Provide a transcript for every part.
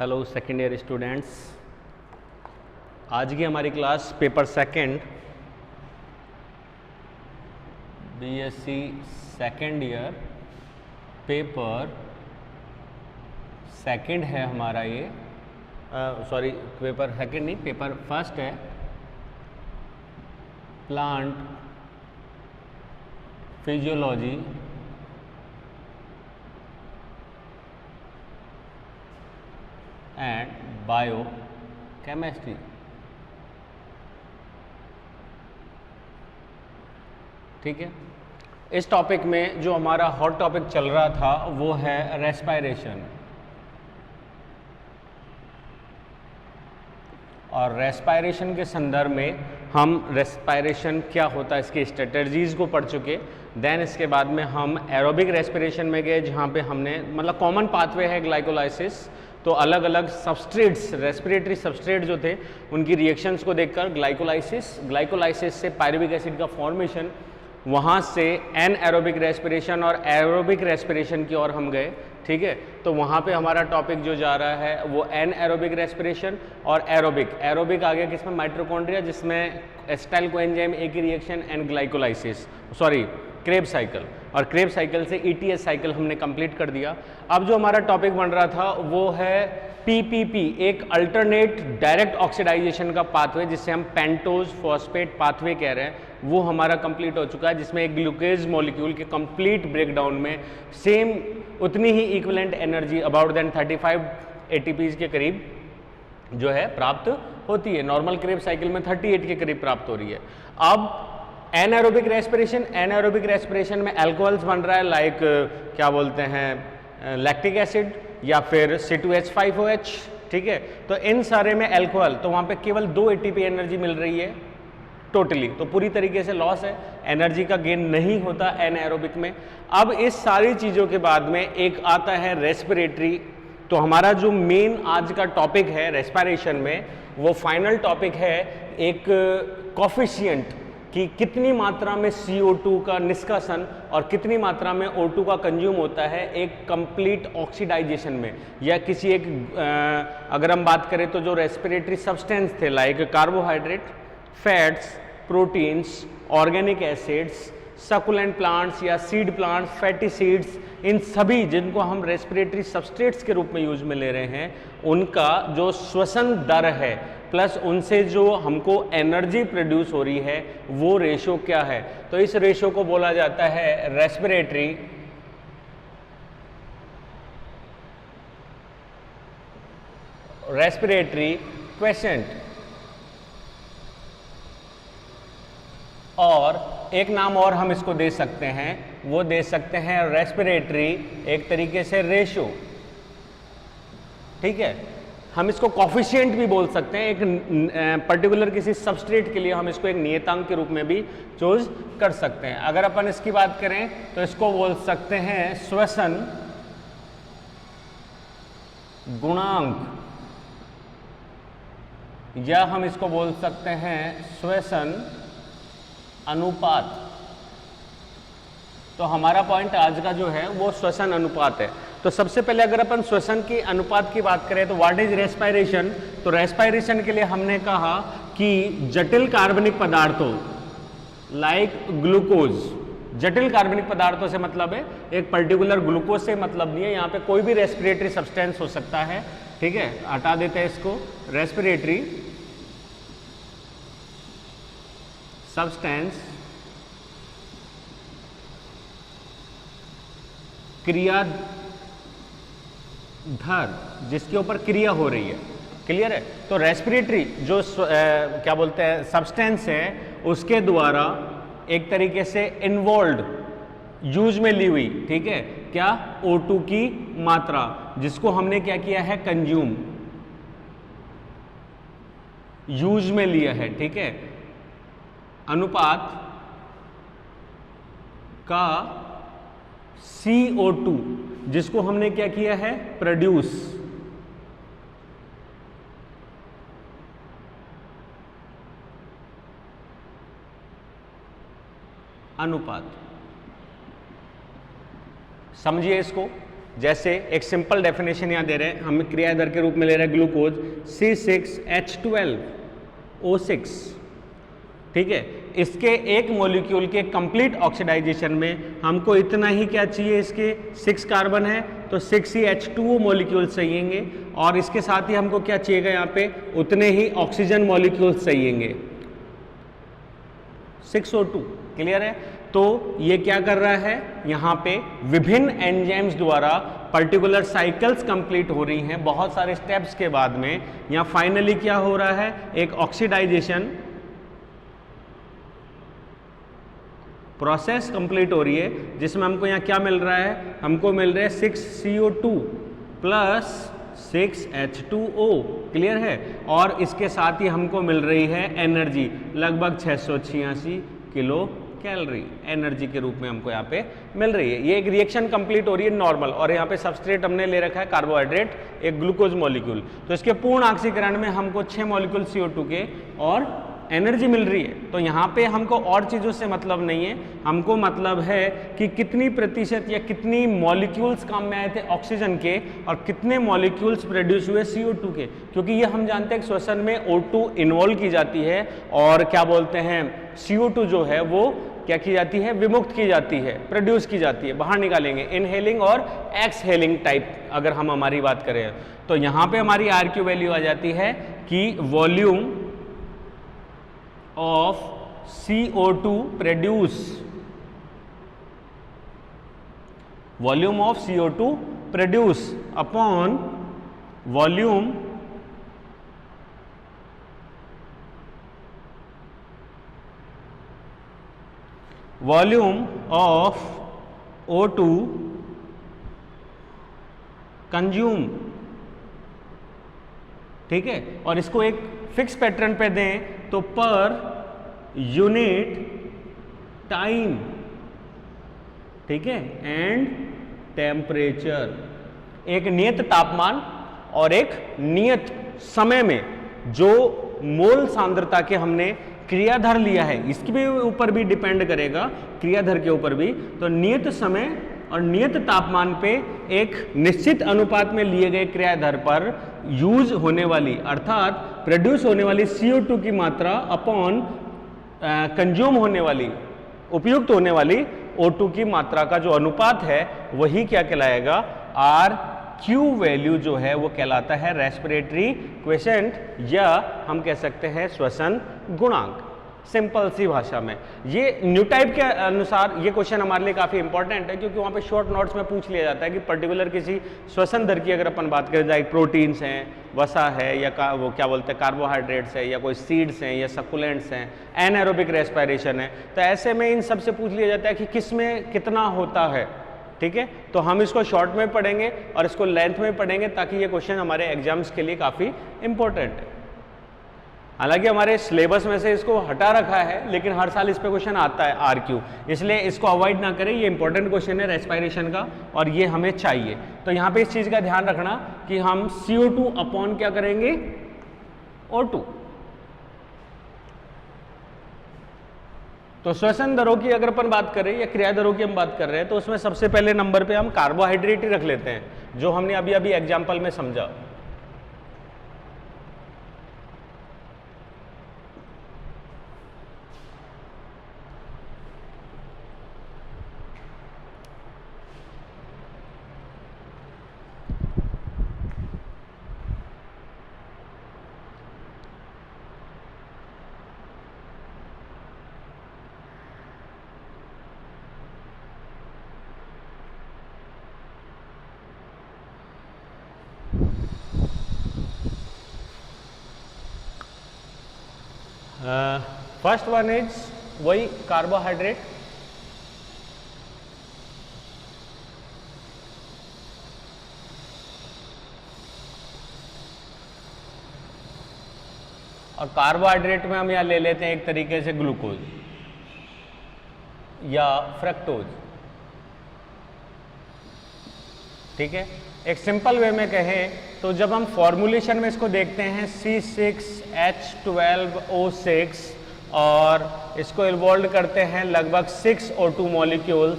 Hello second year students, आज की हमारी class paper second BSc second year paper second है हमारा ये। सॉरी, पेपर सेकंड नहीं, पेपर फर्स्ट है। Plant physiology and bio chemistry. ठीक है, इस टॉपिक में जो हमारा हॉट टॉपिक चल रहा था वो है रेस्पायरेशन। और रेस्पायरेशन के संदर्भ में हम रेस्पायरेशन क्या होता है इसकी स्ट्रेटजीज को पढ़ चुके। देन इसके बाद में हम एरोबिक रेस्पिरेशन में गए, जहाँ पे हमने मतलब कॉमन पाथवे है ग्लाइकोलाइसिस। तो अलग अलग सबस्ट्रेट्स, रेस्पिरेटरी सबस्ट्रेट जो थे उनकी रिएक्शंस को देखकर ग्लाइकोलाइसिस से पायरुविक एसिड का फॉर्मेशन, वहाँ से एन एरोबिक रेस्पिरेशन और एरोबिक रेस्पिरेशन की ओर हम गए। ठीक है, तो वहाँ पे हमारा टॉपिक जो जा रहा है वो एन एरोबिक रेस्पिरेशन और एरोबिक आ गया किसमें, माइटोकॉन्ड्रिया, जिसमें एसिटाइल कोएंजाइम ए की reaction and glycolysis, sorry Krebs cycle, और क्रेब साइकिल से ईटीएस साइकिल हमने कंप्लीट कर दिया। अब जो हमारा टॉपिक बन रहा था वो है पीपीपी, एक अल्टरनेट डायरेक्ट ऑक्सीडाइजेशन का पाथवे जिसे हम पेंटोज फॉस्फेट पाथवे कह रहे हैं, वो हमारा कंप्लीट हो चुका है, जिसमें एक ग्लूकोज मॉलिक्यूल के कंप्लीट ब्रेकडाउन में सेम उतनी ही equivalent energy about then 35 ATPs के करीब जो है प्राप्त होती है। नॉर्मल क्रेब साइकिल में 38 के करीब प्राप्त हो रही है। अब एनाएरोबिक रेस्पिरेशन में अल्कोहल्स बन रहा है, लाइक क्या बोलते हैं लैक्टिक एसिड या फिर C2H5OH। ठीक है, तो इन सारे में अल्कोहल, तो वहाँ पे केवल 2 एटीपी एनर्जी मिल रही है टोटली, तो पूरी तरीके से लॉस है, एनर्जी का गेन नहीं होता एनाएरोबिक में। अब इस सारी चीज़ों के बाद में एक आता है रेस्पिरेटरी। तो हमारा जो मेन आज का टॉपिक है रेस्पिरेशन में, वो फाइनल टॉपिक है एक कॉफिशिएंट कि कितनी मात्रा में CO2 का निष्कासन और कितनी मात्रा में O2 का कंज्यूम होता है एक कंप्लीट ऑक्सीडाइजेशन में, या किसी एक अगर हम बात करें तो जो रेस्पिरेटरी सब्सटेंस थे like carbohydrate, fats, proteins, organic acids, succulent plants या सीड प्लांट्स, फैटी सीड्स, इन सभी जिनको हम रेस्पिरेटरी सबस्ट्रेट्स के रूप में यूज में ले रहे हैं, उनका जो श्वसन दर है प्लस उनसे जो हमको एनर्जी प्रोड्यूस हो रही है वो रेशो क्या है, तो इस रेशो को बोला जाता है रेस्पिरेटरी क्वेशेंट। और एक नाम और हम इसको दे सकते हैं, वो दे सकते हैं रेस्पिरेटरी एक तरीके से रेशो। ठीक है, हम इसको कॉफिशिएंट भी बोल सकते हैं, एक पर्टिकुलर किसी सबस्ट्रेट के लिए हम इसको एक नियतांक के रूप में भी चूज कर सकते हैं। अगर अपन इसकी बात करें तो इसको बोल सकते हैं श्वसन गुणांक, या हम इसको बोल सकते हैं श्वसन अनुपात। तो हमारा पॉइंट आज का जो है वो श्वसन अनुपात है। तो सबसे पहले अगर अपन श्वसन के अनुपात की बात करें तो व्हाट इज रेस्पिरेशन, तो रेस्पिरेशन के लिए हमने कहा कि जटिल कार्बनिक पदार्थों लाइक ग्लूकोज, जटिल कार्बनिक पदार्थों से मतलब है एक पर्टिकुलर ग्लूकोज से मतलब नहीं है, यहाँ पे कोई भी रेस्पिरेटरी सब्सटेंस हो सकता है। ठीक है, हटा देते हैं इसको, रेस्पिरेटरी सब्सटेंस क्रियाधर जिसके ऊपर क्रिया हो रही है। क्लियर है, तो रेस्पिरेटरी जो क्या बोलते हैं सब्सटेंस है उसके द्वारा एक तरीके से इन्वॉल्व यूज में ली हुई, ठीक है, क्या O2 की मात्रा, जिसको हमने क्या किया है कंज्यूम, यूज में लिया है। ठीक है, अनुपात का CO2 जिसको हमने क्या किया है प्रोड्यूस, अनुपात। समझिए इसको, जैसे एक सिंपल डेफिनेशन यहाँ दे रहे हैं, हमें क्रिया दर के रूप में ले रहे हैं ग्लूकोज C6H12O6, ठीक है। इसके एक मॉलिक्यूल के कंप्लीट ऑक्सीडाइजेशन में हमको इतना ही क्या चाहिए, इसके 6 कार्बन है तो 6 ही H2O मॉलिक्यूल चाहिएंगे, और इसके साथ ही हमको क्या चाहिएगा यहाँ पे, उतने ही ऑक्सीजन मॉलिक्यूल चाहिएंगे 6O2। क्लियर है। तो ये क्या कर रहा है, यहाँ पे विभिन्न एंजाइम्स द्वारा पर्टिकुलर साइकिल्स कंप्लीट हो रही हैं बहुत सारे स्टेप्स के बाद में। यहाँ फाइनली क्या हो रहा है, एक ऑक्सीडाइजेशन प्रोसेस कंप्लीट हो रही है, जिसमें हमको यहाँ क्या मिल रहा है, हमको मिल रहा है 6CO2 प्लस 6H2O। क्लियर है। और इसके साथ ही हमको मिल रही है एनर्जी, लगभग 686 किलो कैलोरी एनर्जी के रूप में हमको यहाँ पे मिल रही है। ये एक रिएक्शन कंप्लीट हो रही है नॉर्मल, और यहाँ पे सबस्ट्रेट हमने ले रखा है कार्बोहाइड्रेट, एक ग्लूकोज मॉलिक्यूल। तो इसके पूर्ण ऑक्सीकरण में हमको 6 मॉलिक्यूल CO2 के और एनर्जी मिल रही है। तो यहाँ पे हमको और चीज़ों से मतलब नहीं है, हमको मतलब है कि कितनी प्रतिशत या कितनी मॉलिक्यूल्स काम में आए थे ऑक्सीजन के, और कितने मॉलिक्यूल्स प्रोड्यूस हुए CO2 के। क्योंकि ये हम जानते हैं कि श्वसन में O2 इन्वॉल्व की जाती है, और क्या बोलते हैं CO2 जो है वो क्या की जाती है, विमुक्त की जाती है, प्रोड्यूस की जाती है, बाहर निकालेंगे, इनहेलिंग और एक्सहेलिंग टाइप अगर हम हमारी बात करें। तो यहाँ पे हमारी RQ वैल्यू आ जाती है कि volume of CO2 produce, volume of CO2 produce upon volume of O2 consume, ठीक है। और इसको एक फिक्स पैटर्न पे दें तो पर यूनिट टाइम, ठीक है, एंड टेम्परेचर, एक नियत तापमान और एक नियत समय में जो मोल सांद्रता के हमने क्रियाधार लिया है, इसके भी ऊपर भी डिपेंड करेगा, क्रियाधार के ऊपर भी। तो नियत समय और नियत तापमान पे एक निश्चित अनुपात में लिए गए क्रियाधार पर यूज होने वाली, अर्थात प्रोड्यूस होने वाली CO2 की मात्रा अपॉन कंज्यूम होने वाली, उपयुक्त होने वाली O2 की मात्रा का जो अनुपात है वही क्या कहलाएगा, RQ वैल्यू जो है वो कहलाता है रेस्पिरेटरी क्वोशिएंट, या हम कह सकते हैं श्वसन गुणांक। सिंपल सी भाषा में ये न्यू टाइप के अनुसार ये क्वेश्चन हमारे लिए काफ़ी इंपॉर्टेंट है, क्योंकि वहाँ पे शॉर्ट नोट्स में पूछ लिया जाता है कि पर्टिकुलर किसी श्वसन दर की अगर अपन बात करें, चाहे प्रोटीन्स हैं, वसा है, या वो क्या बोलते हैं कार्बोहाइड्रेट्स है, या कोई सीड्स हैं, या सकुलेंट्स हैं, एनाएरोबिक रेस्पिरेशन है, तो ऐसे में इन सब से पूछ लिया जाता है कि किस में कितना होता है। ठीक है, तो हम इसको शॉर्ट में पढ़ेंगे और इसको लेंथ में पढ़ेंगे, ताकि ये क्वेश्चन हमारे एग्जाम्स के लिए काफ़ी इंपॉर्टेंट है। हालांकि हमारे सिलेबस में से इसको हटा रखा है, लेकिन हर साल इस पे क्वेश्चन आता है RQ, इसलिए इसको अवॉइड ना करें। ये इंपॉर्टेंट क्वेश्चन है रेस्पिरेशन का, और ये हमें चाहिए। तो यहाँ पे इस चीज़ का ध्यान रखना कि हम CO2 अपॉन क्या करेंगे, O2। तो श्वसन दरों की अगर अपन बात करें या क्रिया दरों की हम बात कर रहे हैं, तो उसमें सबसे पहले नंबर पे हम कार्बोहाइड्रेट ही रख लेते हैं, जो हमने अभी अभी एग्जाम्पल में समझा। फर्स्ट वन इज वही कार्बोहाइड्रेट, और कार्बोहाइड्रेट में हम यहाँ ले लेते हैं एक तरीके से ग्लूकोज या फ्रक्टोज। ठीक है, एक सिंपल वे में कहें तो जब हम फॉर्मुलेशन में इसको देखते हैं C6H12O6 और इसको इन्वॉल्व करते हैं लगभग 6 O2 मॉलिक्यूल्स,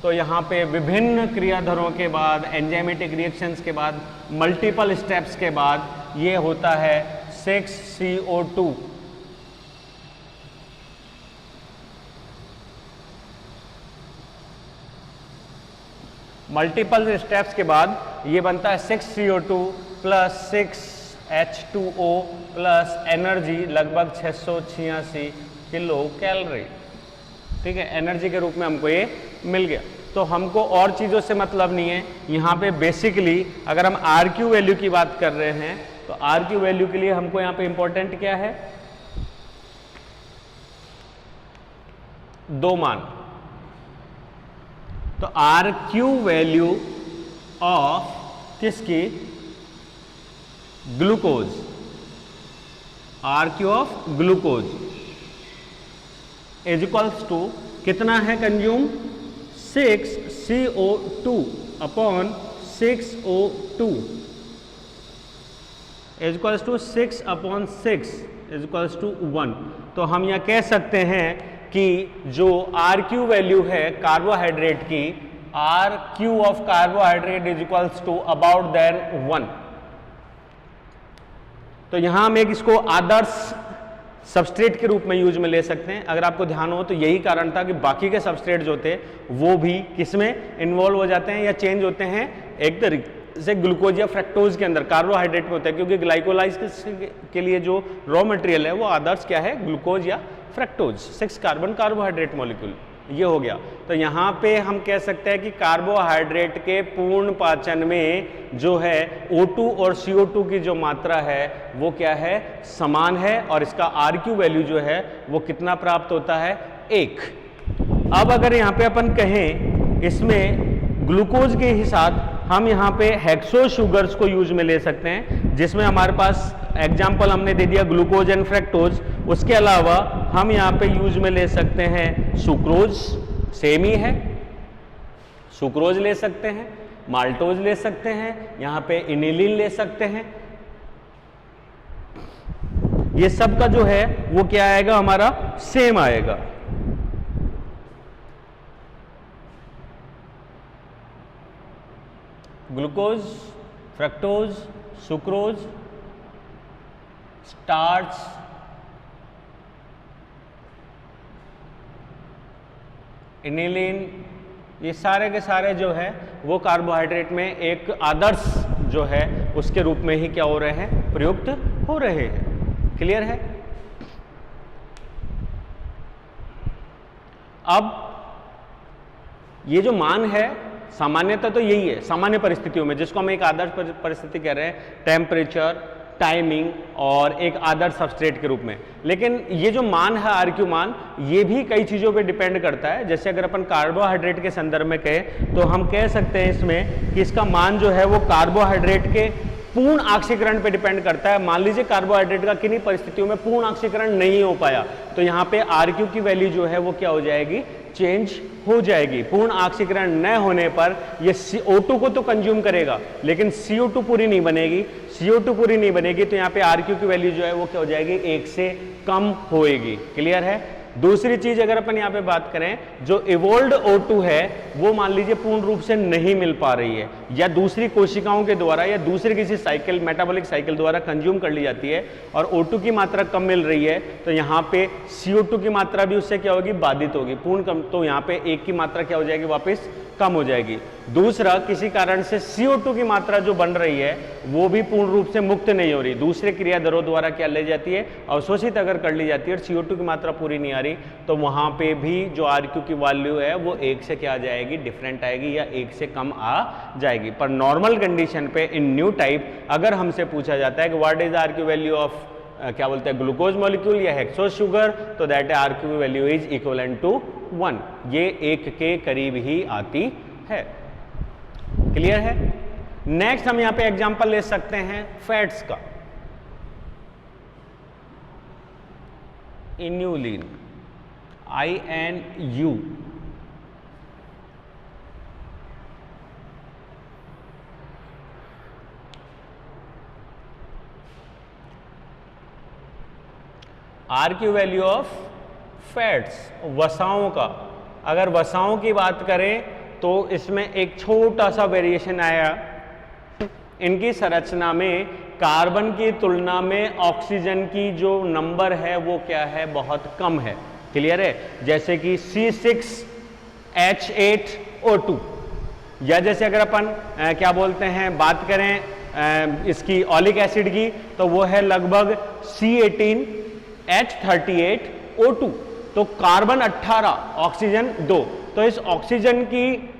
तो यहाँ पे विभिन्न क्रियाधारों के बाद, एंजाइमेटिक रिएक्शंस के बाद, मल्टीपल स्टेप्स के बाद ये होता है 6CO2। मल्टीपल स्टेप्स के बाद ये बनता है 6CO2 plus 6H2O plus energy लगभग 686 किलो कैलोरी। ठीक है, एनर्जी के रूप में हमको ये मिल गया। तो हमको और चीज़ों से मतलब नहीं है। यहाँ पे बेसिकली अगर हम RQ वैल्यू की बात कर रहे हैं तो RQ वैल्यू के लिए हमको यहाँ पे इंपॉर्टेंट क्या है, दो मान। तो RQ वैल्यू ऑफ किसकी, glucose, RQ of glucose is equals to कितना है consume, 6CO2 upon 6O2 is equals to 6 upon 6 is equals to 1। तो हम यह कह सकते हैं कि जो RQ वैल्यू है कार्बोहाइड्रेट की, RQ of carbohydrate is equals to about then 1। तो यहां हम एक इसको आदर्श सबस्ट्रेट के रूप में यूज में ले सकते हैं। अगर आपको ध्यान हो तो यही कारण था कि बाकी के सबस्ट्रेट जो थे वो भी किसमें इन्वॉल्व हो जाते हैं या चेंज होते हैं, एक तरीके से ग्लूकोज या फ्रक्टोज के अंदर, कार्बोहाइड्रेट में होता है, क्योंकि ग्लाइकोलाइज के लिए जो रॉ मटेरियल है वो आदर्श क्या है, ग्लूकोज या फ्रक्टोज, 6 कार्बन कार्बोहाइड्रेट मॉलिक्यूल, ये हो गया। तो यहाँ पे हम कह सकते हैं कि कार्बोहाइड्रेट के पूर्ण पाचन में जो है O2 और CO2 की जो मात्रा है वो क्या है, समान है, और इसका RQ वैल्यू जो है वो कितना प्राप्त होता है, 1। अब अगर यहाँ पे अपन कहें इसमें ग्लूकोज के ही साथ हम यहाँ पे हेक्सो शुगर्स को यूज में ले सकते हैं, जिसमें हमारे पास एग्जाम्पल हमने दे दिया ग्लूकोज एंड फ्रक्टोज। उसके अलावा हम यहाँ पे यूज में ले सकते हैं सुक्रोज, सेम ही है, सुक्रोज ले सकते हैं, माल्टोज ले सकते हैं, यहाँ पे इनिलीन ले सकते हैं। ये सब का जो है वो क्या आएगा, हमारा सेम आएगा। ग्लूकोज, फ्रक्टोज, सुक्रोज, स्टार्च, इनिलीन, ये सारे के सारे जो है वो कार्बोहाइड्रेट में एक आदर्श जो है उसके रूप में ही क्या हो रहे हैं, प्रयुक्त हो रहे हैं। क्लियर है। अब ये जो मान है सामान्यतः तो यही है, सामान्य परिस्थितियों में, जिसको हम एक आदर्श परिस्थिति कह रहे हैं, टेम्परेचर, टाइमिंग और एक आदर्श सबस्ट्रेट के रूप में। लेकिन ये जो मान है RQ मान, ये भी कई चीज़ों पे डिपेंड करता है। जैसे अगर अपन कार्बोहाइड्रेट के संदर्भ में कहें तो हम कह सकते हैं इसमें कि इसका मान जो है वो कार्बोहाइड्रेट के पूर्ण ऑक्सीकरण पे डिपेंड करता है। मान लीजिए कार्बोहाइड्रेट का किन्हीं परिस्थितियों में पूर्ण ऑक्सीकरण नहीं हो पाया तो यहाँ पे RQ की वैल्यू जो है वो क्या हो जाएगी, चेंज हो जाएगी। पूर्ण ऑक्सीकरण न होने पर ये CO2 को तो कंज्यूम करेगा लेकिन CO2 पूरी नहीं बनेगी। CO2 पूरी नहीं बनेगी तो यहाँ पे RQ की वैल्यू जो है वो क्या हो जाएगी, 1 से कम होएगी। क्लियर है। दूसरी चीज अगर अपन यहाँ पे बात करें, जो इवोल्ड O2 है वो मान लीजिए पूर्ण रूप से नहीं मिल पा रही है, या दूसरी कोशिकाओं के द्वारा या दूसरे किसी साइकिल, मेटाबॉलिक साइकिल द्वारा कंज्यूम कर ली जाती है और O2 की मात्रा कम मिल रही है, तो यहाँ पे CO2 की मात्रा भी उससे क्या होगी, बाधित होगी, पूर्ण कम। तो यहाँ पे 1 की मात्रा क्या हो जाएगी, वापस कम हो जाएगी। दूसरा, किसी कारण से CO2 की मात्रा जो बन रही है वो भी पूर्ण रूप से मुक्त नहीं हो रही, दूसरे क्रियादरों द्वारा क्या ले जाती है, अवशोषित अगर कर ली जाती है और CO2 की मात्रा पूरी नहीं आ रही, तो वहां पे भी जो RQ की वैल्यू है वो 1 से क्या आ जाएगी, डिफरेंट आएगी या 1 से कम आ जाएगी। पर नॉर्मल कंडीशन पे इन न्यू टाइप अगर हमसे पूछा जाता है कि what is RQ value of क्या बोलते हैं, ग्लूकोज मॉलिक्यूल या हेक्सोज शुगर, तो that RQ value is equivalent to 1, ये 1 के करीब ही आती है। क्लियर है। नेक्स्ट हम यहाँ पे एग्जांपल ले सकते हैं फैट्स का। Inulin, INU, RQ value of fats, वसाओं का। अगर वसाओं की बात करें तो इसमें एक छोटा सा वेरिएशन आया, इनकी संरचना में कार्बन की तुलना में ऑक्सीजन की जो नंबर है वो क्या है, बहुत कम है। क्लियर है? जैसे कि C6H8O2, या जैसे अगर अपन क्या बोलते हैं बात करें इसकी ऑलिक एसिड की, तो वो है लगभग C18H38O2। तो कार्बन 18, ऑक्सीजन 2। तो इस ऑक्सीजन की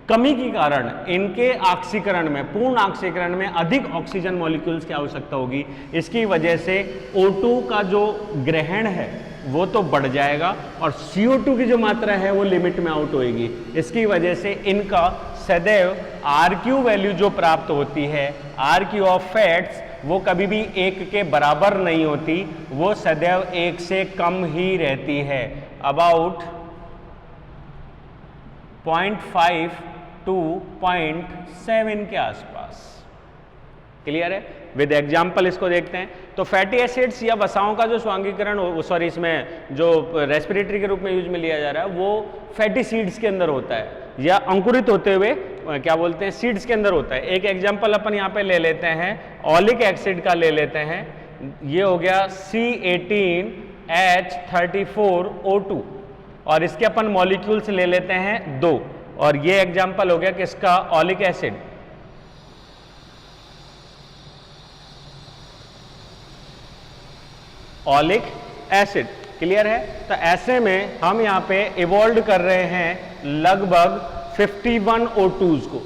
कमी के कारण इनके ऑक्सीकरण में, पूर्ण ऑक्सीकरण में अधिक ऑक्सीजन मॉलिक्यूल्स की आवश्यकता होगी। इसकी वजह से O2 का जो ग्रहण है वो तो बढ़ जाएगा और CO2 की जो मात्रा है वो लिमिट में आउट होएगी। इसकी वजह से इनका सदैव RQ वैल्यू जो प्राप्त होती है, RQ ऑफ फैट्स, वो कभी भी 1 के बराबर नहीं होती, वो सदैव 1 से कम ही रहती है, अबाउट 0.5 to 0.7 के आसपास। क्लियर है? विद एग्जाम्पल इसको देखते हैं। तो फैटी एसिड्स या वसाओं का जो स्वांगीकरण, सॉरी इसमें जो रेस्पिरेटरी के रूप में यूज में लिया जा रहा है वो फैटी सीड्स के अंदर होता है, या अंकुरित होते हुए क्या बोलते हैं सीड्स के अंदर होता है। एक एग्जाम्पल अपन यहाँ पे ले लेते हैं, ऑलिक एसिड का ले लेते हैं। ये हो गया C18H34O2 और इसके अपन मॉलिक्यूल्स ले लेते हैं 2। और ये एग्जाम्पल हो गया किसका, oleic acid. Oleic acid. Clear है? तो ऐसे में हम यहाँ पे इवॉल्व कर रहे हैं लगभग 51 O2s को,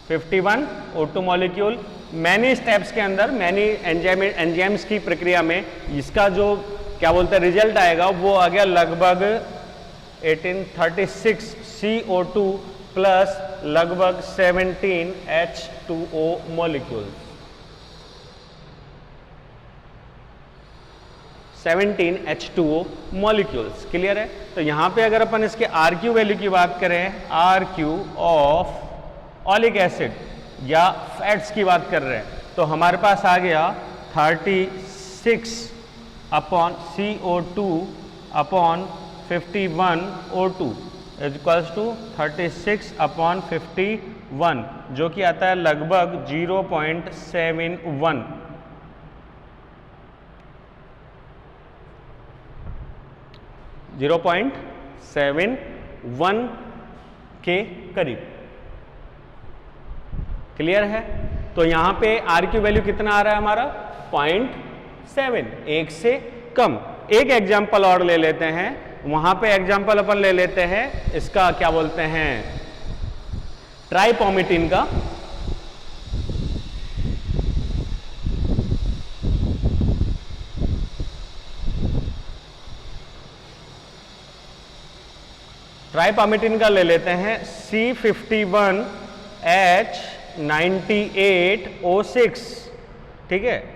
51 O2 मॉलिक्यूल। मैनी स्टेप्स के अंदर, मैनी एंजाइम्स की प्रक्रिया में इसका जो क्या बोलते हैं रिजल्ट आएगा वो आ गया लगभग 1836 CO2 प्लस लगभग 17 H2O molecule, 17 H2O molecules. Clear है? तो यहां पे अगर अपन इसके RQ वैल्यू की बात करें, RQ ऑफ ऑलिक एसिड या फैट्स की बात कर रहे हैं, तो हमारे पास आ गया 36 upon CO2 upon 51 O2 is equals to 36 upon 51, जो कि आता है लगभग 0.71। .71 के करीब। क्लियर है? तो यहां पे RQ वैल्यू कितना आ रहा है हमारा, 0.7, 1 से कम। एक एग्जाम्पल और ले लेते हैं, वहां पे एग्जाम्पल अपन ले लेते हैं इसका क्या बोलते हैं ट्राइपॉमिटिन का। ट्राइपॉमिटिन का ले लेते हैं C51H98O6। ठीक है?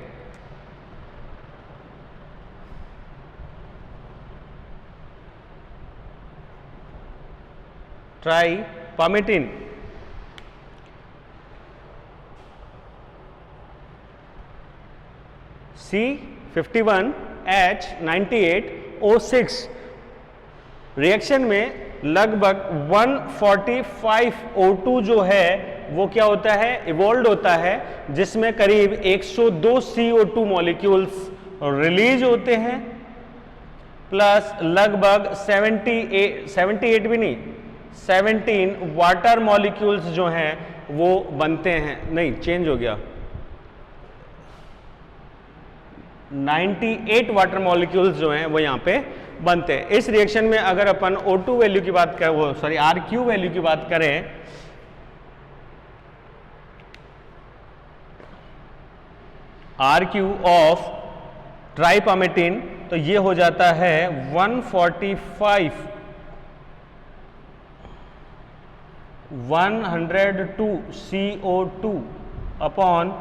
ट्राइपॉमिटिन C51H98O6 रिएक्शन में लगभग 145 O2 जो है वो क्या होता है, इवॉल्व होता है, जिसमें करीब 102 CO2 मॉलिक्यूल्स रिलीज होते हैं, प्लस लगभग 78 भी नहीं, 17 वाटर मॉलिक्यूल्स जो हैं वो बनते हैं, नहीं चेंज हो गया, 98 वाटर मॉलिक्यूल्स जो हैं वो यहाँ पे बनते हैं। इस रिएक्शन में अगर अपन O2 वैल्यू की बात करें, वो सॉरी RQ वैल्यू की बात करें, RQ ऑफ ट्राइपॉमिटिन, तो ये हो जाता है 145 102 CO2 upon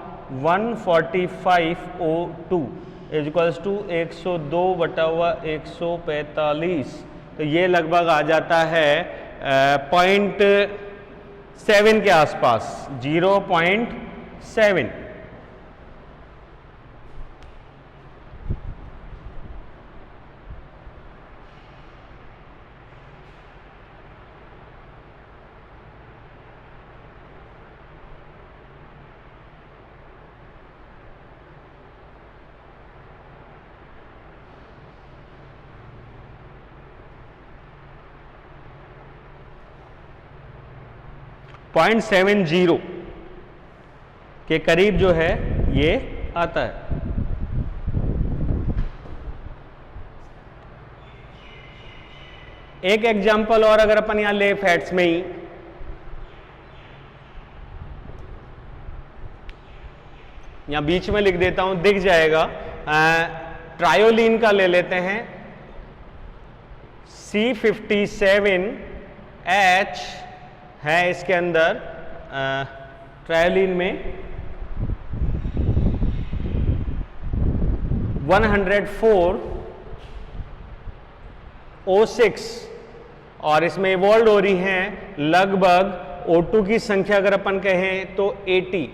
145 O2 is equals to 102/145। तो ये लगभग आ जाता है 0.7 के आसपास, 0.7। 0.70 के करीब जो है ये आता है। एक एग्जाम्पल और अगर अपन यहां ले फैट्स में ही, यहां बीच में लिख देता हूं, दिख जाएगा। ट्रायोलीन का ले लेते हैं, C57H है इसके अंदर, ट्रायोलीन में 104O6 और इसमें इवॉल्व हो रही हैं लगभग O2 की संख्या अगर अपन कहें तो 80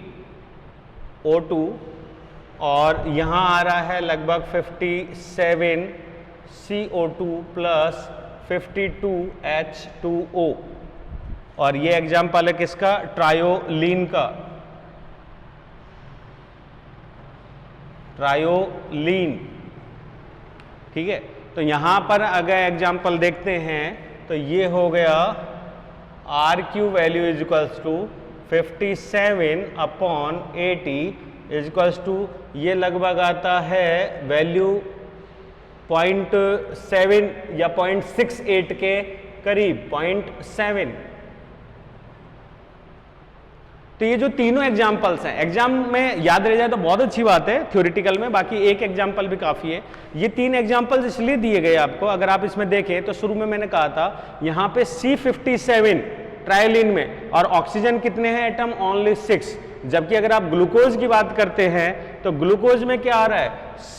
O2 और यहां आ रहा है लगभग 57 CO2 प्लस 52 H2O और ये एग्जाम्पल है किसका? ट्रायोलीन का। ट्रायोलीन, ठीक है। तो यहां पर अगर एग्जाम्पल देखते हैं तो ये हो गया RQ value is equals to 57/80 is equals to ये लगभग आता है वैल्यू 0.7 या 0.68 के करीब, 0.7। तो ये जो तीनों एग्जाम्पल्स हैं, एग्जाम में याद रह जाए तो बहुत अच्छी बात है, थ्योरेटिकल में बाकी एक एग्जाम्पल भी काफी है। ये तीन एग्जाम्पल्स इसलिए दिए गए आपको, अगर आप इसमें देखें तो शुरू में मैंने कहा था यहां पे C57 ट्रायोलीन में और ऑक्सीजन कितने हैं एटम? ओनली 6। जबकि अगर आप ग्लूकोज की बात करते हैं तो ग्लूकोज में क्या आ रहा है?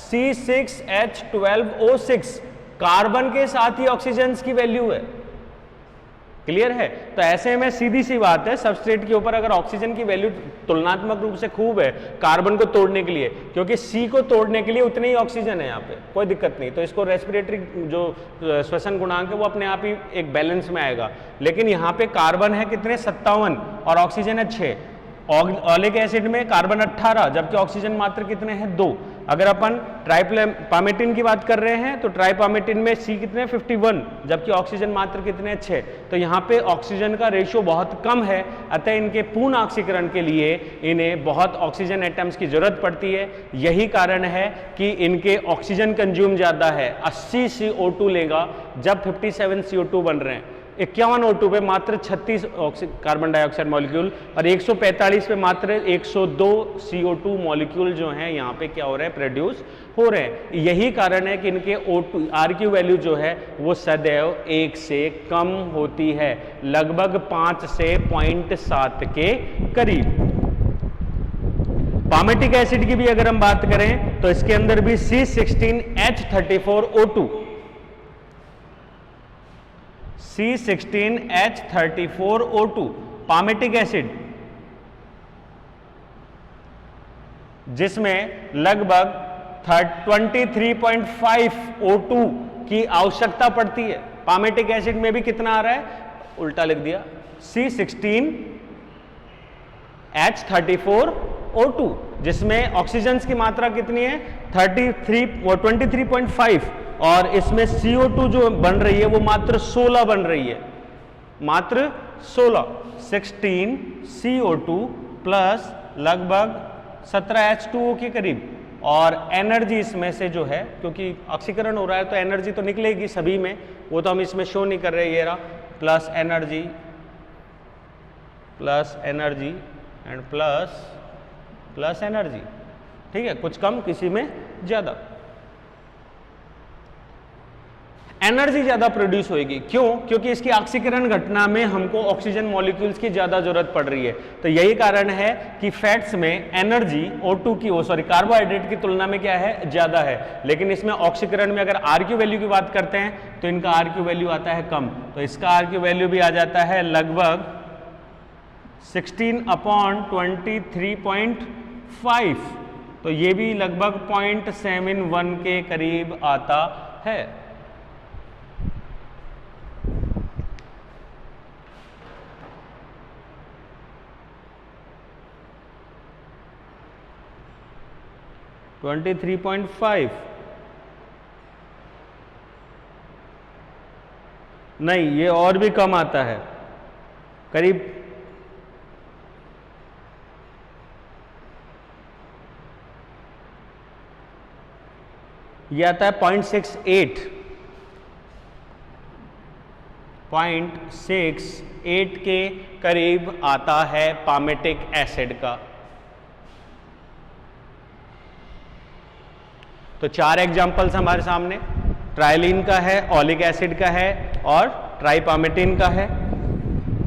C6H12O6, कार्बन के साथ ही ऑक्सीजन की वैल्यू है। क्लियर है? तो ऐसे में सीधी सी बात है, सबस्ट्रेट के ऊपर अगर ऑक्सीजन की वैल्यू तुलनात्मक रूप से खूब है कार्बन को तोड़ने के लिए, क्योंकि सी को तोड़ने के लिए उतने ही ऑक्सीजन है यहाँ पे, कोई दिक्कत नहीं। तो इसको रेस्पिरेटरी जो श्वसन गुणांक है वो अपने आप ही एक बैलेंस में आएगा। लेकिन यहाँ पे कार्बन है कितने? 57 और ऑक्सीजन है 6। ऑलिक एसिड में कार्बन 18 जबकि ऑक्सीजन मात्र कितने हैं? 2। अगर अपन ट्राइपामेटिन की बात कर रहे हैं तो ट्राइपामेटिन में सी कितने? 51 जबकि ऑक्सीजन मात्र कितने? 6। तो यहाँ पे ऑक्सीजन का रेशियो बहुत कम है, अतः इनके पूर्ण ऑक्सीकरण के लिए इन्हें बहुत ऑक्सीजन एटम्स की जरूरत पड़ती है। यही कारण है कि इनके ऑक्सीजन कंज्यूम ज्यादा है। 80 CO2 लेगा जब 57 CO2 बन रहे हैं। 51 O2 पे मात्र 36 कार्बन डाइऑक्साइड मॉलिक्यूल और 145 पे मात्र 102 CO2 मॉलिक्यूल जो हैं यहाँ पे क्या हो रहे हैं? प्रोड्यूस हो रहे हैं। यही कारण है कि इनके O2 RQ वैल्यू जो है वो सदैव 1 से कम होती है, लगभग 5 से 0.7 के करीब। पामेटिक एसिड की भी अगर हम बात करें तो इसके अंदर भी C16H34O2 C16H34O2 पामेटिक एसिड, जिसमें लगभग 23.5 O2 की आवश्यकता पड़ती है। पामेटिक एसिड में भी कितना आ रहा है? उल्टा लिख दिया, C16H34O2 जिसमें ऑक्सीजन की मात्रा कितनी है? 23.5 और इसमें CO2 जो बन रही है वो मात्र 16 बन रही है, मात्र 16। 16 CO2 प्लस लगभग 17 H2O के करीब। और एनर्जी इसमें से जो है, क्योंकि ऑक्सीकरण हो रहा है तो एनर्जी तो निकलेगी सभी में, वो तो हम इसमें शो नहीं कर रहे, ये रहा plus energy and plus energy, ठीक है, कुछ कम किसी में ज्यादा। एनर्जी ज्यादा प्रोड्यूस होगी, क्यों? क्योंकि इसकी ऑक्सीकरण घटना में हमको ऑक्सीजन मॉलिक्यूल्स की ज्यादा जरूरत पड़ रही है। तो यही कारण है कि फैट्स में एनर्जी O2 की कार्बोहाइड्रेट की तुलना में क्या है? ज्यादा है। लेकिन इसमें ऑक्सीकरण में अगर RQ वैल्यू की बात करते हैं तो इनका RQ वैल्यू आता है कम, तो इसका RQ वैल्यू भी आ जाता है लगभग 16/23.5, तो ये भी लगभग 0.71 के करीब आता है। नहीं, ये और भी कम आता है, करीब ये आता है 0.68 के करीब आता है पामेटिक एसिड का। तो 4 एग्जाम्पल्स हमारे सामने, ट्राइलिन का है, ऑलिक एसिड का है और ट्राइपामेटिन का है,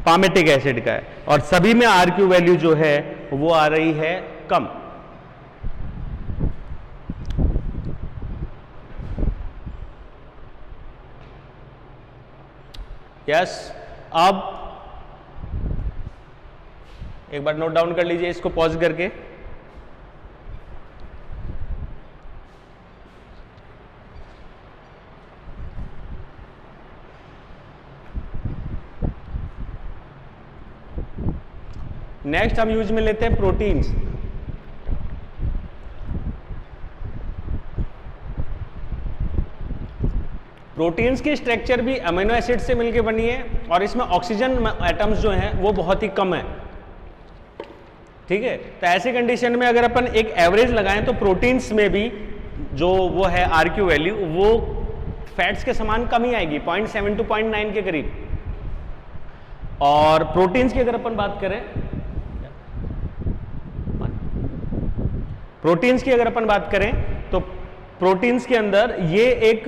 पामेटिक एसिड का है, और सभी में RQ वैल्यू जो है वो आ रही है कम। यस, अब एक बार नोट डाउन कर लीजिए इसको पॉज करके। नेक्स्ट हम यूज में लेते हैं प्रोटीन्स। प्रोटीन्स की स्ट्रक्चर भी अमीनो एसिड से मिलकर बनी है और इसमें ऑक्सीजन एटम्स जो हैं वो बहुत ही कम है। ठीक है, तो ऐसी कंडीशन में अगर अपन एक एवरेज लगाएं तो प्रोटीन्स में भी जो वो है RQ वैल्यू वो फैट्स के समान कम ही आएगी, 0.7 to 0.9 के करीब। और प्रोटीन्स की अगर अपन बात करें, प्रोटीन्स की अगर अपन बात करें तो प्रोटीन्स के अंदर ये एक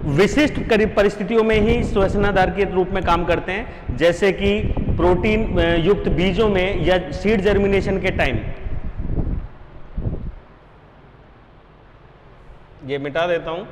विशिष्ट परिस्थितियों में ही श्वसनाधार के रूप में काम करते हैं, जैसे कि प्रोटीन युक्त बीजों में या सीड जर्मिनेशन के टाइम। ये मिटा देता हूं।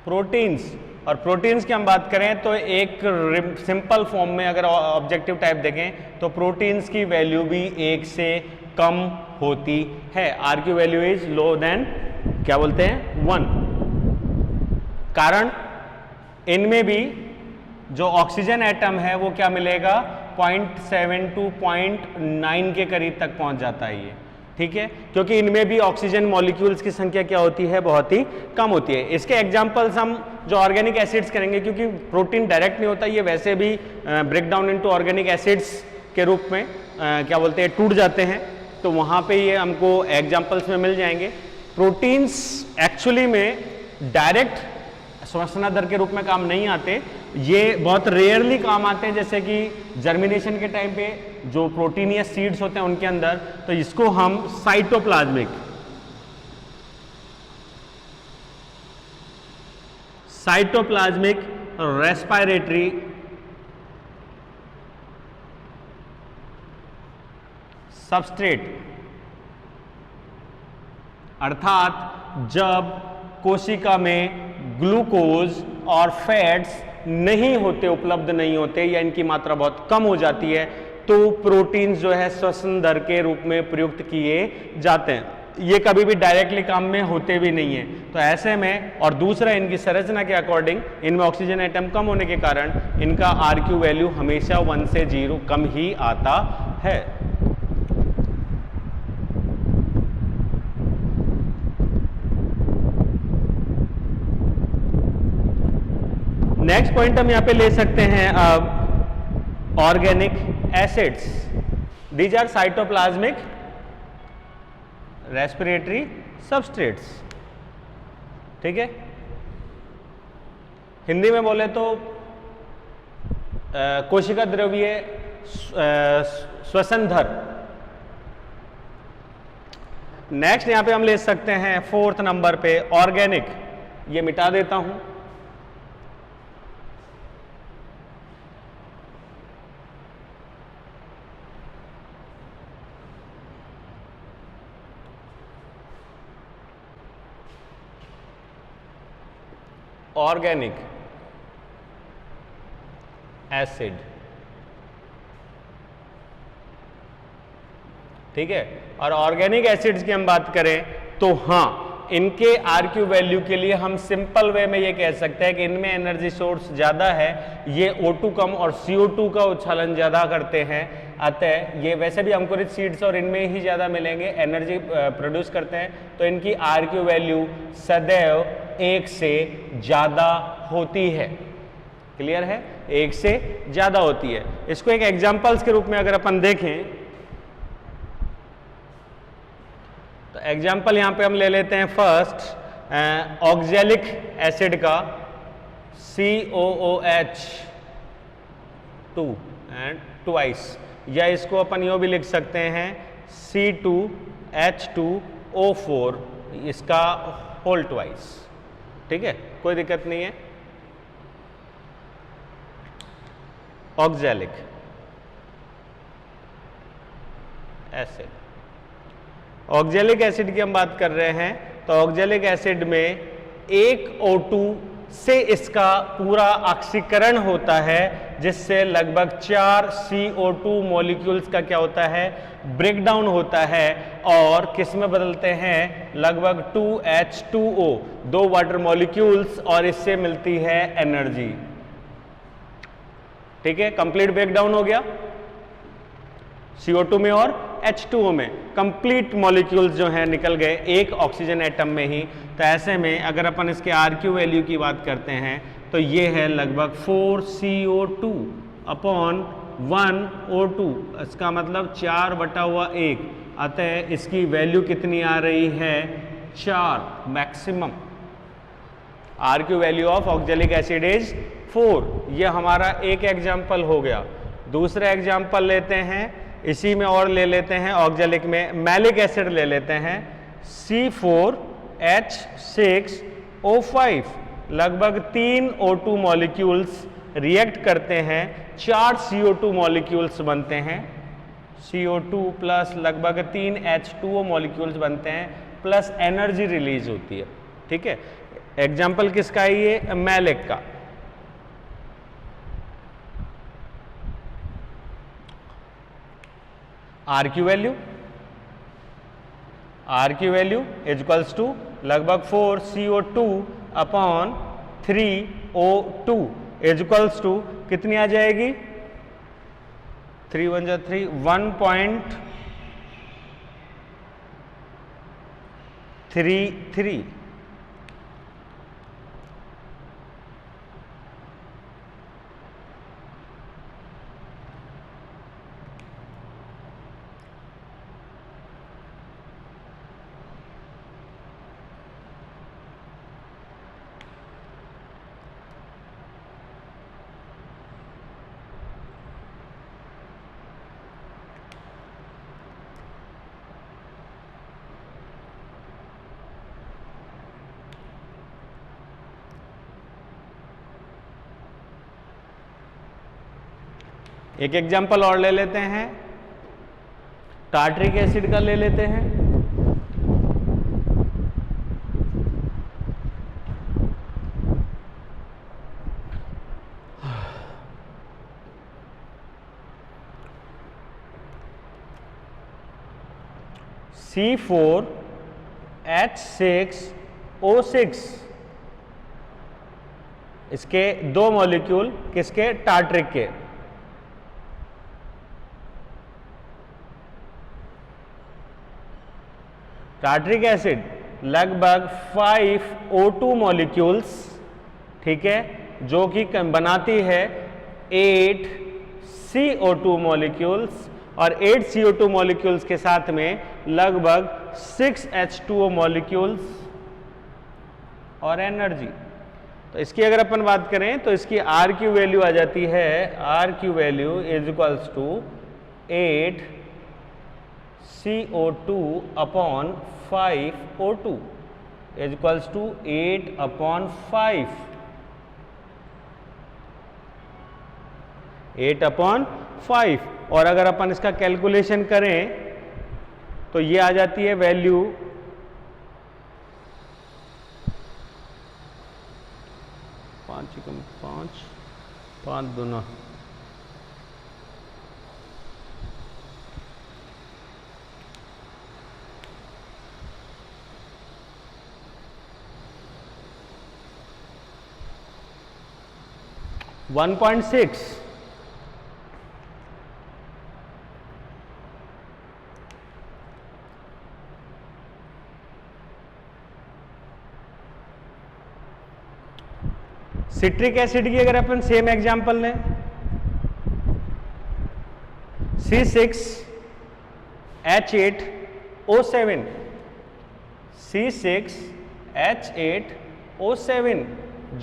प्रोटीन्स, और प्रोटीन्स की हम बात करें तो एक सिंपल फॉर्म में अगर ऑब्जेक्टिव टाइप देखें तो प्रोटीन्स की वैल्यू भी 1 से कम होती है। RQ value is low than क्या बोलते हैं 1। कारण इनमें भी जो ऑक्सीजन एटम है वो क्या मिलेगा 0.7 to 0.9 के करीब तक पहुंच जाता है ये। ठीक है, क्योंकि इनमें भी ऑक्सीजन मॉलिक्यूल्स की संख्या क्या होती है, बहुत ही कम होती है। इसके एग्जांपल्स हम जो ऑर्गेनिक एसिड्स करेंगे, क्योंकि प्रोटीन डायरेक्ट नहीं होता, ये वैसे भी break down into organic acids के रूप में क्या बोलते हैं टूट जाते हैं, तो वहाँ पे ये हमको एग्जांपल्स में मिल जाएंगे। प्रोटीन्स एक्चुअली में डायरेक्ट श्वसनाधार के रूप में काम नहीं आते, ये बहुत रेयरली काम आते हैं, जैसे कि जर्मिनेशन के टाइम पे जो प्रोटीन या सीड्स होते हैं उनके अंदर, तो इसको हम साइटोप्लाज्मिक रेस्पिरेटरी सबस्ट्रेट, अर्थात जब कोशिका में ग्लूकोज और फैट्स नहीं होते, उपलब्ध नहीं होते, या इनकी मात्रा बहुत कम हो जाती है, तो प्रोटीन्स जो है श्वसन दर के रूप में प्रयुक्त किए जाते हैं। ये कभी भी डायरेक्टली काम में होते भी नहीं है। तो ऐसे में, और दूसरा इनकी संरचना के अकॉर्डिंग इनमें ऑक्सीजन एटम कम होने के कारण इनका RQ वैल्यू हमेशा 1 से 0 कम ही आता है। नेक्स्ट पॉइंट हम यहां पे ले सकते हैं अब organic acids. These are cytoplasmic respiratory substrates. ठीक है, हिंदी में बोले तो कोशिका द्रव्य श्वसनधर। नेक्स्ट यहां पे हम ले सकते हैं 4th नंबर पे ऑर्गेनिक। ये मिटा देता हूं। ऑर्गेनिक एसिड, ठीक है। और ऑर्गेनिक एसिड्स की हम बात करें तो हाँ, इनके RQ वैल्यू के लिए हम सिंपल वे में ये कह सकते हैं कि इनमें एनर्जी सोर्स ज़्यादा है, ये O2 कम और CO2 का उच्छालन ज़्यादा करते हैं, अतः ये वैसे भी अंकुरित सीड्स और इनमें ही ज़्यादा मिलेंगे, एनर्जी प्रोड्यूस करते हैं, तो इनकी RQ वैल्यू सदैव 1 से ज़्यादा होती है। क्लियर है? 1 से ज़्यादा होती है। इसको एक एग्जाम्पल्स के रूप में अगर अपन देखें तो एग्जाम्पल यहाँ पे हम ले लेते हैं फर्स्ट ऑक्जेलिक एसिड का COOH2 एंड ट्वाइस, या इसको अपन यूँ भी लिख सकते हैं C2H2O4, इसका होल ट्वाइस। ठीक है, कोई दिक्कत नहीं है। ऑक्जेलिक एसिड, ऑक्जेलिक एसिड की हम बात कर रहे हैं, तो ऑक्जेलिक एसिड में एक O2 से इसका पूरा ऑक्सीकरण होता है, जिससे लगभग 4 CO2 मॉलिक्यूल्स का क्या होता है, ब्रेकडाउन होता है, और किस में बदलते हैं, लगभग 2H2O, 2 वाटर मॉलिक्यूल्स, और इससे मिलती है एनर्जी। ठीक है, कंप्लीट ब्रेकडाउन हो गया CO2 में और H2O में, कंप्लीट मॉलिक्यूल्स जो हैं निकल गए एक ऑक्सीजन एटम में ही। तो ऐसे में अगर अपन इसके RQ वैल्यू की बात करते हैं तो ये है लगभग 4 CO2 अपॉन 1 O2, इसका मतलब 4/1, अतः इसकी वैल्यू कितनी आ रही है, 4 maximum. RQ value of oxalic acid is 4। ये हमारा एक एग्जाम्पल हो गया। दूसरा एग्जाम्पल लेते हैं, इसी में और ले लेते हैं, ऑक्जेलिक में मैलिक एसिड ले लेते हैं C4H6O5, लगभग 3 O2 मॉलिक्यूल्स रिएक्ट करते हैं, 4 CO2 मॉलिक्यूल्स बनते हैं, CO2 प्लस लगभग 3 H2O मॉलिक्यूल्स बनते हैं, प्लस एनर्जी रिलीज होती है। ठीक है, एग्जाम्पल किसका है ये, मैलिक का। RQ value is equals to लगभग 4 CO2 upon 3 O2 is equals to कितनी आ जाएगी, 3 1 जा 3, 1.33। एक एग्जाम्पल और ले लेते हैं, टार्ट्रिक एसिड का ले लेते हैं। C4H6O6, इसके 2 मॉलिक्यूल किसके, टार्ट्रिक के। टार्ट्रिक एसिड लगभग 5 O2 मॉलिक्यूल्स, ठीक है, जो कि बनाती है 8 CO2 मॉलिक्यूल्स, और 8 CO2 मॉलिक्यूल्स के साथ में लगभग 6 H2O मॉलिक्यूल्स और एनर्जी। तो इसकी अगर अपन बात करें तो इसकी RQ वैल्यू आ जाती है, RQ value is equals to 8 CO2 upon 5 O2 is equals to 8/5, 8/5। और अगर अपन इसका कैलकुलेशन करें तो ये आ जाती है वैल्यू 5 दूना 5 1.6, सिट्रिक एसिड की अगर अपन सेम एग्जांपल लें, C6H8O7, C6H8O7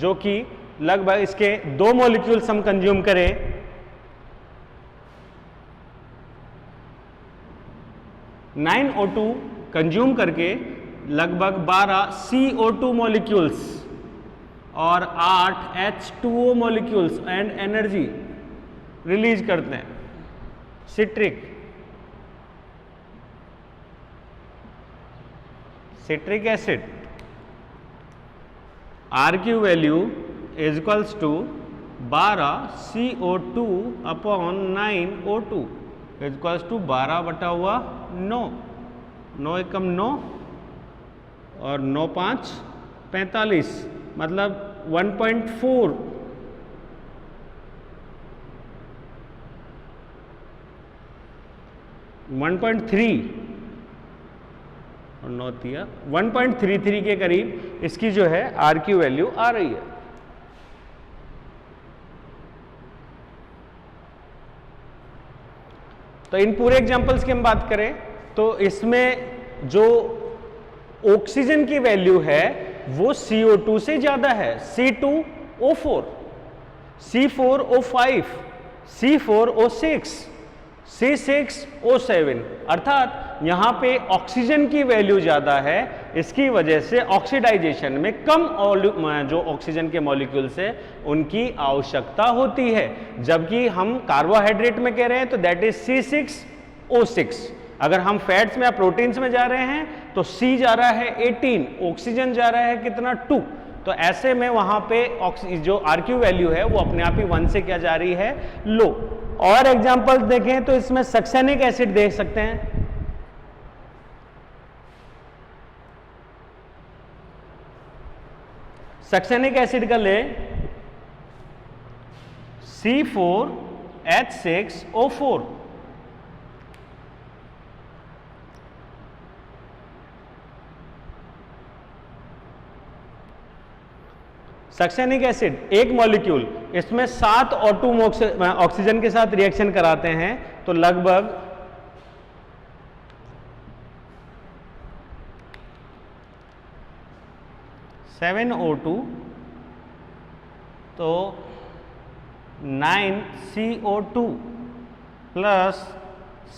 जो कि लगभग इसके 2 मॉलिक्यूल्स हम कंज्यूम करें, 9O2 कंज्यूम करके लगभग 12 CO2 मॉलिक्यूल्स और 8 H2O molecules and energy release करते हैं। सिट्रिक एसिड R की value is equals to 12 CO2 upon 9O2 is equals to 12 बटा हुआ 9, 9 एकम 9 और 9 5 45, मतलब 1.4, और 9 तिया 1.33 के करीब इसकी जो है R की वैल्यू आ रही है। तो इन पूरे एग्जांपल्स की हम बात करें तो इसमें जो ऑक्सीजन की वैल्यू है वो CO2 से ज्यादा है, C2O4, C4O5, C4O6, C6O7, अर्थात यहां पे ऑक्सीजन की वैल्यू ज्यादा है। इसकी वजह से ऑक्सीडाइजेशन में कम जो ऑक्सीजन के मॉलिक्यूल्स है उनकी आवश्यकता होती है, जबकि हम कार्बोहाइड्रेट में कह रहे हैं तो दैट इज C6O6। अगर हम फैट्स में या प्रोटीन्स में जा रहे हैं तो C जा रहा है 18, ऑक्सीजन जा रहा है कितना 2। तो ऐसे में वहां पे जो RQ वैल्यू है वो अपने आप ही 1 से क्या जा रही है, लो। और एग्जांपल्स देखें तो इसमें सक्सेनिक एसिड देख सकते हैं, सक्सेनिक एसिड का ले C4H6O4, सक्सेनिक एसिड एक मॉलिक्यूल, इसमें 7 O2 ऑक्सीजन के साथ रिएक्शन कराते हैं तो लगभग 7 O2 तो 9 CO2 प्लस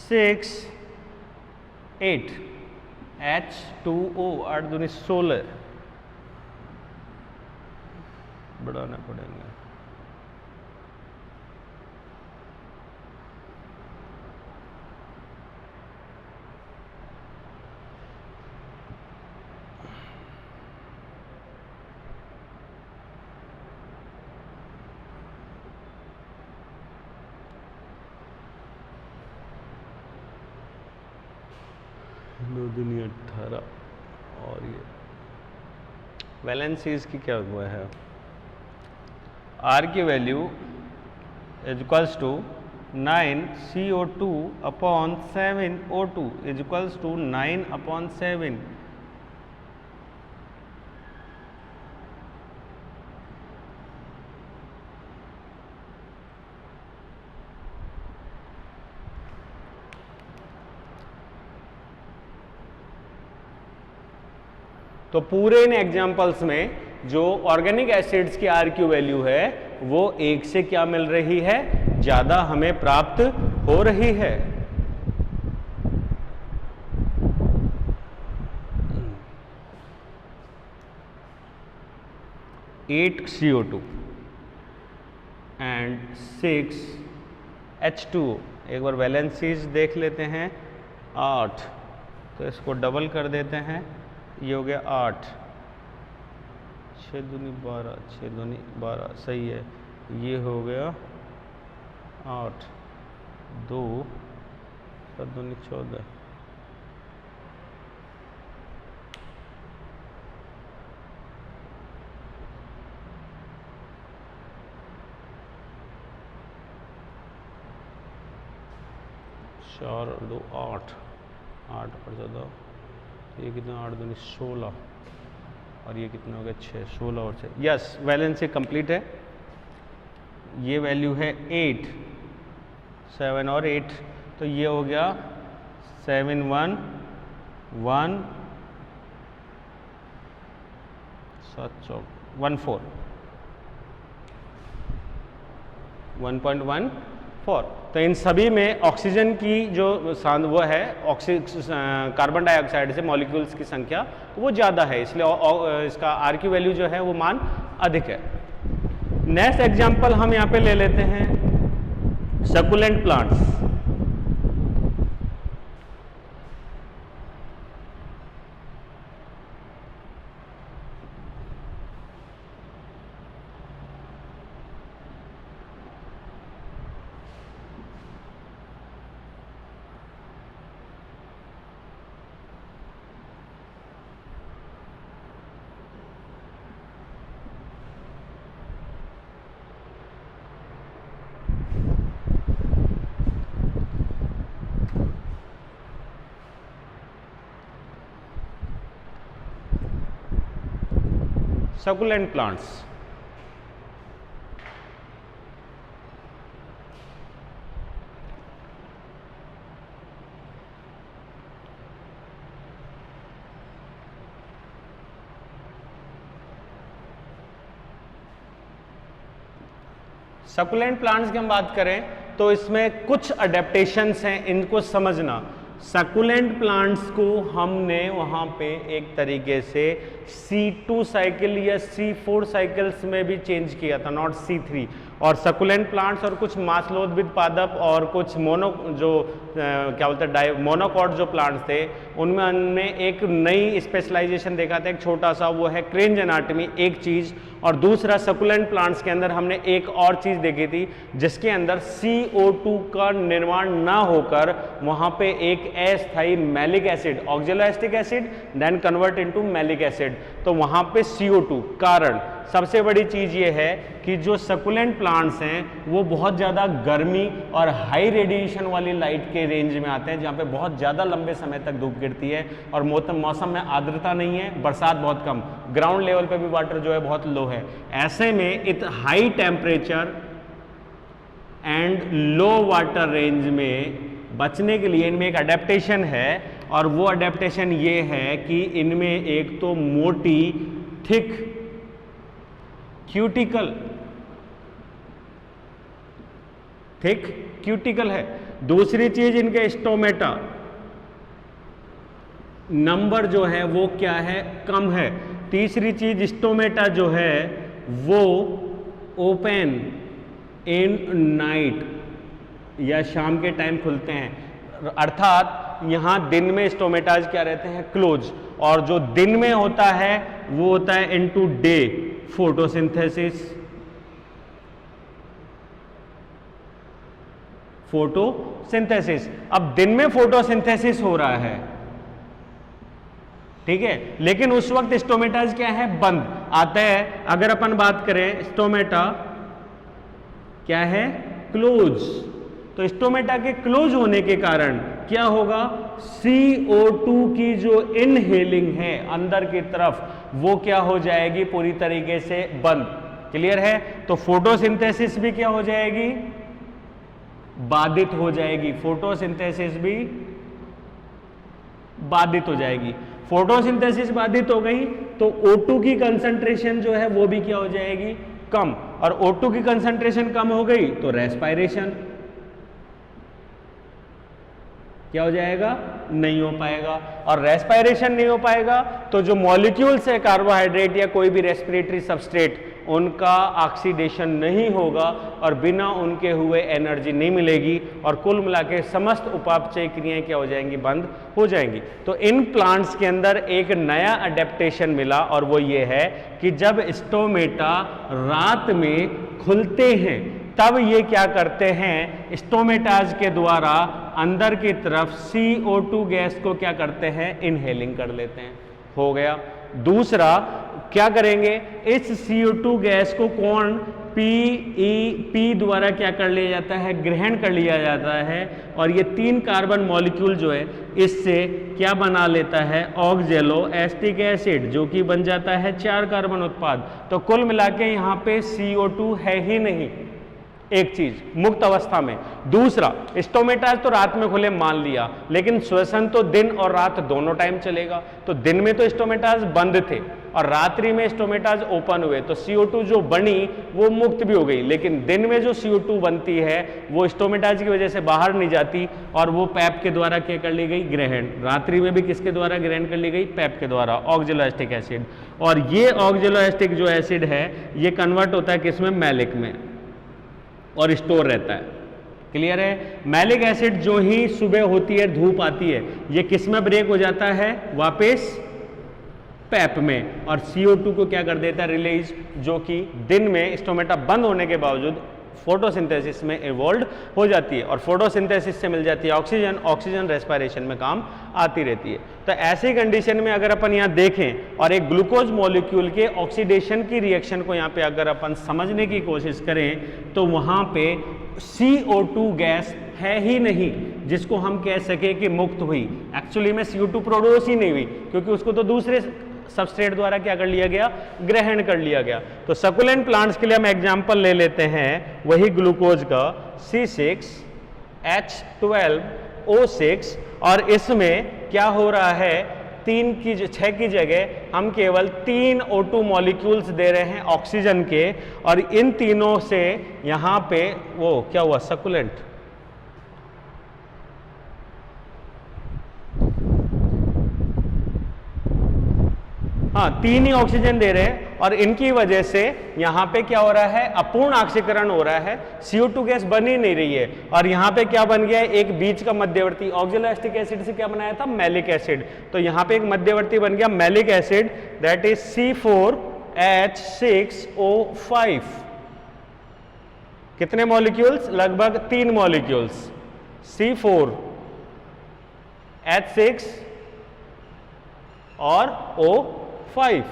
6 8 H2O 8 दूनी 16 बढ़ाना पड़ेंगे। दो दूनी 18 और ये वैलेंसीज की क्या हुआ है, R की value is equals to 9 CO2 upon 7 O2 is equals to 9 upon 7। तो पूरे इन एग्जाम्पल्स में जो ऑर्गेनिक एसिड्स की RQ वैल्यू है वो 1 से क्या मिल रही है, ज्यादा हमें प्राप्त हो रही है। Eight CO2 and 6 H2O। एक बार वैलेंसीज देख लेते हैं, 8, तो इसको डबल कर देते हैं, ये हो गया 8, 6 दूनी 12, 6 दूनी 12 सही है, ये हो गया 8, 2 7 दूनी 14, 4 और 2 8, 8 और 14, ये कितना, 8 दूनी 16, और ये कितना हो गया 6, 16 और 6। यस, वैलेंसी कंप्लीट है। ये वैल्यू है 8, 7 और 8, तो ये हो गया 7 1 1 7 14, 1.14। तो इन सभी में ऑक्सीजन की जो वो है कार्बन डाइऑक्साइड से मॉलिक्यूल्स की संख्या वो ज़्यादा है, इसलिए इसका RQ वैल्यू जो है वो मान अधिक है। नेक्स्ट एग्जांपल हम यहाँ पे ले लेते हैं succulent plants. Succulent plants. Succulent plants की हम बात करें तो इसमें कुछ अडेप्टेशंस हैं, इनको समझना। सकुलेंट प्लांट्स को हमने वहाँ पे एक तरीके से C2 साइकिल या C4 साइकिल्स में भी चेंज किया था, नॉट C3। और सकुलेंट प्लांट्स और कुछ मासलोद्भिद पादप और कुछ क्या बोलते हैं मोनोकॉट जो प्लांट्स थे, उनमें हमने एक नई स्पेशलाइजेशन देखा था, एक छोटा सा, वो है क्रेंज एनाटॉमी, एक चीज़। और दूसरा सकुलेंट प्लांट्स के अंदर हमने एक और चीज़ देखी थी जिसके अंदर CO2 का निर्माण ना होकर वहाँ पे एक अस्थायी malic acid, oxaloacetic acid then convert into malic acid, तो वहाँ पे CO2। कारण सबसे बड़ी चीज़ ये है कि जो सकुलेंट प्लांट्स हैं वो बहुत ज़्यादा गर्मी और हाई रेडिएशन वाली लाइट के रेंज में आते हैं, जहाँ पे बहुत ज़्यादा लंबे समय तक धूप गिरती है और मौसम में आर्द्रता नहीं है, बरसात बहुत कम, ग्राउंड लेवल पे भी वाटर जो है बहुत लो है। ऐसे में it high temperature and low water range में बचने के लिए इनमें एक अडेप्टेशन है, और वो अडेप्टेशन ये है कि इनमें एक तो मोटी थिक क्यूटिकल है, दूसरी चीज इनके स्टोमेटा नंबर जो है वो क्या है, कम है, तीसरी चीज स्टोमेटा जो है वो ओपन इन नाइट या शाम के टाइम खुलते हैं, अर्थात यहां दिन में स्टोमेटाज क्या रहते हैं, क्लोज, और जो दिन में होता है वो होता है इनटू डे फोटोसिंथेसिस। अब दिन में फोटोसिंथेसिस हो रहा है, ठीक है, लेकिन उस वक्त स्टोमेटाज क्या है, बंद आता है। अगर अपन बात करें स्टोमेटा क्या है, क्लोज, तो स्टोमेटा के क्लोज होने के कारण क्या होगा, CO2 की जो इनहेलिंग है अंदर की तरफ वो क्या हो जाएगी, पूरी तरीके से बंद। क्लियर है? तो फोटोसिंथेसिस भी क्या हो जाएगी, बाधित हो जाएगी, फोटोसिंथेसिस भी बाधित हो जाएगी। फोटोसिंथेसिस बाधित हो गई तो O2 की कंसंट्रेशन जो है वो भी क्या हो जाएगी, कम, और O2 की कंसंट्रेशन कम हो गई तो रेस्पायरेशन क्या हो जाएगा, नहीं हो पाएगा, और रेस्पायरेशन नहीं हो पाएगा तो जो मॉलिक्यूल्स है कार्बोहाइड्रेट या कोई भी रेस्पिरेटरी सबस्ट्रेट, उनका ऑक्सीडेशन नहीं होगा और बिना उनके हुए एनर्जी नहीं मिलेगी, और कुल मिला के समस्त उपापचय क्रियाएं क्या हो जाएंगी, बंद हो जाएंगी। तो इन प्लांट्स के अंदर एक नया अडेप्टेशन मिला, और वो ये है कि जब स्टोमेटा रात में खुलते हैं तब ये क्या करते हैं, स्टोमेटाज के द्वारा अंदर की तरफ CO2 गैस को क्या करते हैं, इनहेलिंग कर लेते हैं, हो गया। दूसरा, क्या करेंगे, इस CO2 गैस को कौन पी द्वारा क्या कर लिया जाता है, ग्रहण कर लिया जाता है, और ये 3 कार्बन मॉलिक्यूल जो है इससे क्या बना लेता है, ऑक्जेलो एसिटिक एसिड, जो कि बन जाता है 4 कार्बन उत्पाद। तो कुल मिला के यहाँ पे CO2 है ही नहीं, एक चीज मुक्त अवस्था में। दूसरा, स्टोमेटाज तो रात में खुले मान लिया, लेकिन श्वसन तो दिन और रात दोनों टाइम चलेगा। तो दिन में तो स्टोमेटाज बंद थे और रात्रि में स्टोमेटाज ओपन हुए, तो CO2 जो बनी वो मुक्त भी हो गई, लेकिन दिन में जो CO2 बनती है वो स्टोमेटाज की वजह से बाहर नहीं जाती और वो पैप के द्वारा क्या कर ली गई, ग्रहण। रात्रि में भी किसके द्वारा ग्रहण कर ली गई, पैप के द्वारा, ऑक्जेलो एसिटिक एसिड। और ये ऑक्जेलो एसिटिक जो एसिड है ये कन्वर्ट होता है किसमें, मैलिक में, और स्टोर रहता है। क्लियर है। मैलिक एसिड जो ही सुबह होती है, धूप आती है, ये किस में ब्रेक हो जाता है, वापस पैप में, और CO2 को क्या कर देता है, रिलीज, जो कि दिन में स्टोमेटा बंद होने के बावजूद फोटोसिंथेसिस में इवॉल्व हो जाती है, और फोटोसिंथेसिस से मिल जाती है ऑक्सीजन, ऑक्सीजन रेस्पिरेशन में काम आती रहती है। तो ऐसी कंडीशन में अगर अपन यहाँ देखें और एक ग्लूकोज मॉलिक्यूल के ऑक्सीडेशन की रिएक्शन को यहाँ पे अगर अपन समझने की कोशिश करें, तो वहाँ पे CO2 गैस है ही नहीं जिसको हम कह सके कि मुक्त हुई। एक्चुअली में CO2 प्रोड्यूस ही नहीं हुई, क्योंकि उसको तो दूसरे सबस्ट्रेट द्वारा क्या कर लिया गया, ग्रहण कर लिया गया। तो सकुलेंट प्लांट्स के लिए हम एग्जांपल ले लेते हैं वही ग्लूकोज का, C6H12O6, और इसमें क्या हो रहा है, 6 की जगह हम केवल 3 O2 मॉलिक्यूल्स दे रहे हैं ऑक्सीजन के, और इन तीनों से यहां पे वो क्या हुआ, सकुलेंट, हाँ 3 ही ऑक्सीजन दे रहे हैं, और इनकी वजह से यहाँ पे क्या हो रहा है, अपूर्ण ऑक्सीकरण हो रहा है, CO2 गैस बन ही नहीं रही है। और यहाँ पे क्या बन गया है, एक बीच का मध्यवर्ती, ऑक्जेलो एसिटिक एसिड से क्या बनाया था, मैलिक एसिड। तो यहाँ पे एक मध्यवर्ती बन गया malic acid, that is C4H6O5। कितने मॉलिक्यूल्स, लगभग 3 मॉलिक्यूल्स, C4H6 और O5।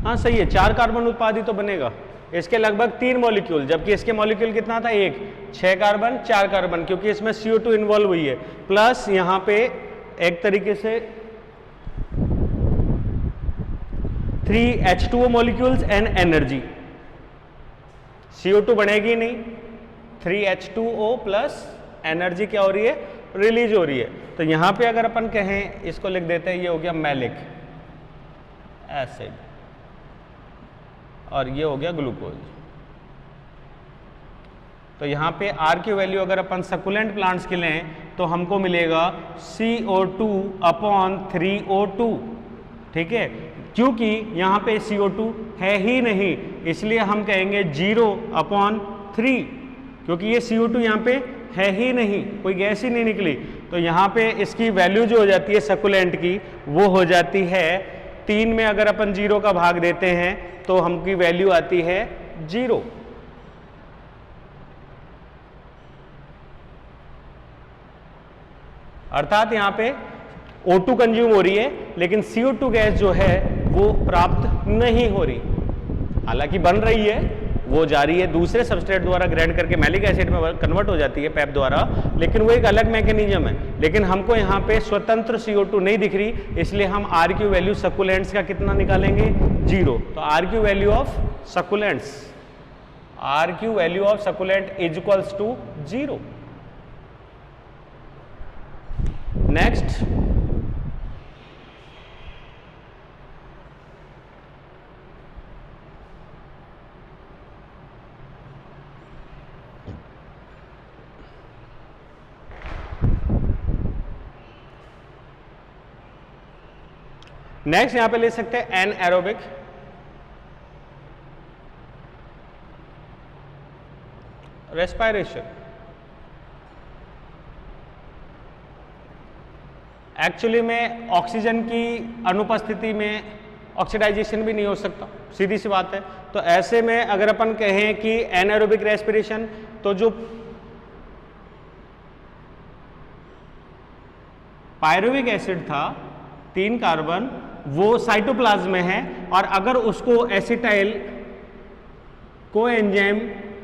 हाँ सही है, 4 कार्बन उत्पाद ही तो बनेगा, इसके लगभग 3 मॉलिक्यूल, जबकि इसके मॉलिक्यूल कितना था, 1, 6 कार्बन 4 कार्बन, क्योंकि इसमें CO2 इन्वॉल्व हुई है, प्लस यहां पे एक तरीके से 3 H2O molecules and energy. CO2 बनेगी नहीं, 3 H2O प्लस एनर्जी क्या हो रही है, रिलीज हो रही है। तो यहां पे अगर अपन कहें, इसको लिख देते हैं, ये हो गया मैलिक एसिड और ये हो गया ग्लूकोज। तो यहाँ पे R की वैल्यू अगर अपन सकुलेंट प्लांट्स के लें तो हमको मिलेगा CO2/3O2, ठीक है। क्योंकि यहाँ पे CO2 है ही नहीं, इसलिए हम कहेंगे 0/3, क्योंकि ये CO2 यहाँ पे है ही नहीं, कोई गैस ही नहीं निकली। तो यहाँ पे इसकी वैल्यू जो हो जाती है सकुलेंट की, वो हो जाती है 3 में अगर अपन 0 का भाग देते हैं तो हमकी वैल्यू आती है 0। अर्थात यहाँ पे O2 कंज्यूम हो रही है, लेकिन CO2 गैस जो है वो प्राप्त नहीं हो रही। हालांकि बन रही है, वो जा रही है, दूसरे सबस्ट्रेट द्वारा ग्रहण करके मैलिक एसिड में कन्वर्ट हो जाती है पैप द्वारा, लेकिन वो एक अलग मैकेनिज्म है। लेकिन हमको यहाँ पे स्वतंत्र CO2 नहीं दिख रही, इसलिए हम R की वैल्यू सकुलेंट्स का कितना निकालेंगे, 0। तो R की वैल्यू ऑफ सकुलेंट्स, R की value of succulent is equals to 0। Next, next यहां पे ले सकते हैं एनएरोबिक। रेस्पिरेशन एक्चुअली में ऑक्सीजन की अनुपस्थिति में ऑक्सीडाइजेशन भी नहीं हो सकता, सीधी सी बात है। तो ऐसे में अगर अपन कहें कि एनारोबिक रेस्पिरेशन, तो जो पायरुविक एसिड था 3 कार्बन, वो साइटोप्लाज्म में है, और अगर उसको एसिटाइल कोएंजाइम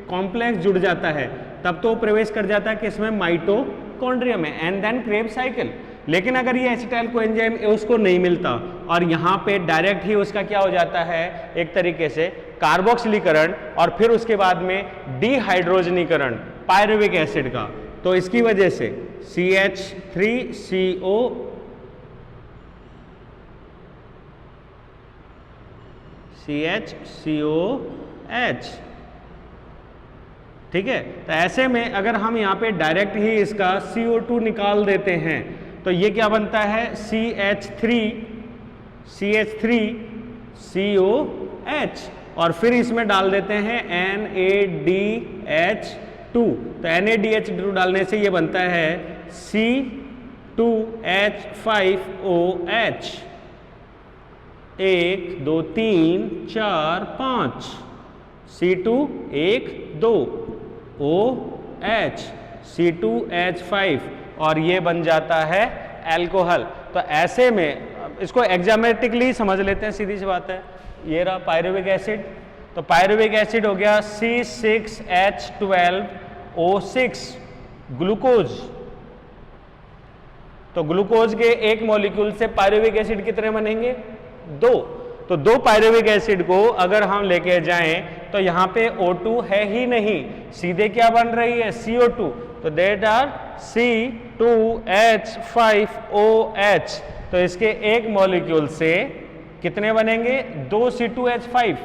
कॉम्प्लेक्स जुड़ जाता है तब तो प्रवेश कर जाता है कि इसमें माइटोकॉन्ड्रिया में, एंड देन क्रेब्स साइकिल। लेकिन अगर ये एसिटाइल कोएंजाइम उसको नहीं मिलता और यहाँ पे डायरेक्ट ही उसका क्या हो जाता है, एक तरीके से कार्बोक्सिलीकरण, और फिर उसके बाद में डिहाइड्रोजनीकरण पायरुविक एसिड का, तो इसकी वजह से CH3COH, ठीक है। तो ऐसे में अगर हम यहाँ पे डायरेक्ट ही इसका CO2 निकाल देते हैं तो ये क्या बनता है, CH3COH, और फिर इसमें डाल देते हैं NaDH2। तो NaDH2 डालने से ये बनता है C2H5OH, 1 2 3 4 5, C2 1 2 OH, C2H5, और ये बन जाता है अल्कोहल। तो ऐसे में इसको एग्जामेटिकली समझ लेते हैं, सीधी सी बात है। ये रहा पायरुविक एसिड, तो पायरुविक एसिड हो गया C6H12O6 ग्लूकोज। तो ग्लूकोज के एक मॉलिक्यूल से पायरुविक एसिड कितने बनेंगे, 2। तो 2 पायरुविक एसिड को अगर हम लेके जाएं तो यहाँ पे O2 है ही नहीं, सीधे क्या बन रही है, CO2। तो देट आर C2H5OH। तो इसके एक मॉलिक्यूल से कितने बनेंगे, 2 C2H5,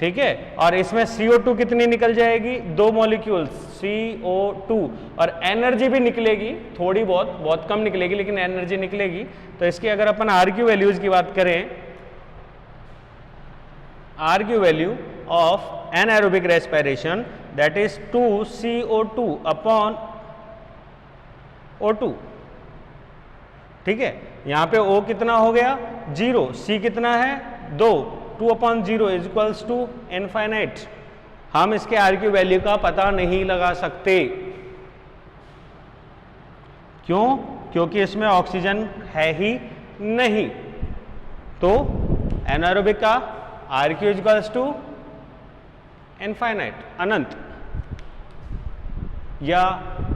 ठीक है। और इसमें CO2 कितनी निकल जाएगी, 2 मॉलिक्यूल CO2, और एनर्जी भी निकलेगी थोड़ी बहुत, बहुत कम निकलेगी लेकिन एनर्जी निकलेगी। तो इसकी अगर अपन RQ वैल्यूज की बात करें, RQ value of anaerobic respiration that is 2 CO2 upon O2, ठीक है। यहां पे O कितना हो गया, 0, C कितना है, 2, 2 upon 0 is equals to infinite. हम इसके RQ वैल्यू का पता नहीं लगा सकते, क्यों, क्योंकि इसमें ऑक्सीजन है ही नहीं। तो एनारोबिक का RQ is equals to infinite, अनंत, या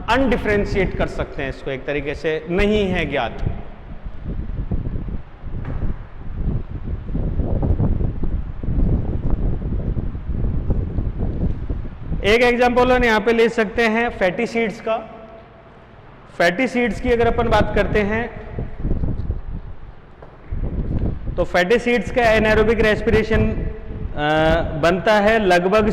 अनडिफरेंशिएट कर सकते हैं इसको एक तरीके से, नहीं है ज्ञात। एक एग्जांपल हम यहां पे ले सकते हैं फैटी सीड्स का। फैटी सीड्स की अगर अपन बात करते हैं तो फैटी सीड्स का एनारोबिक रेस्पिरेशन बनता है लगभग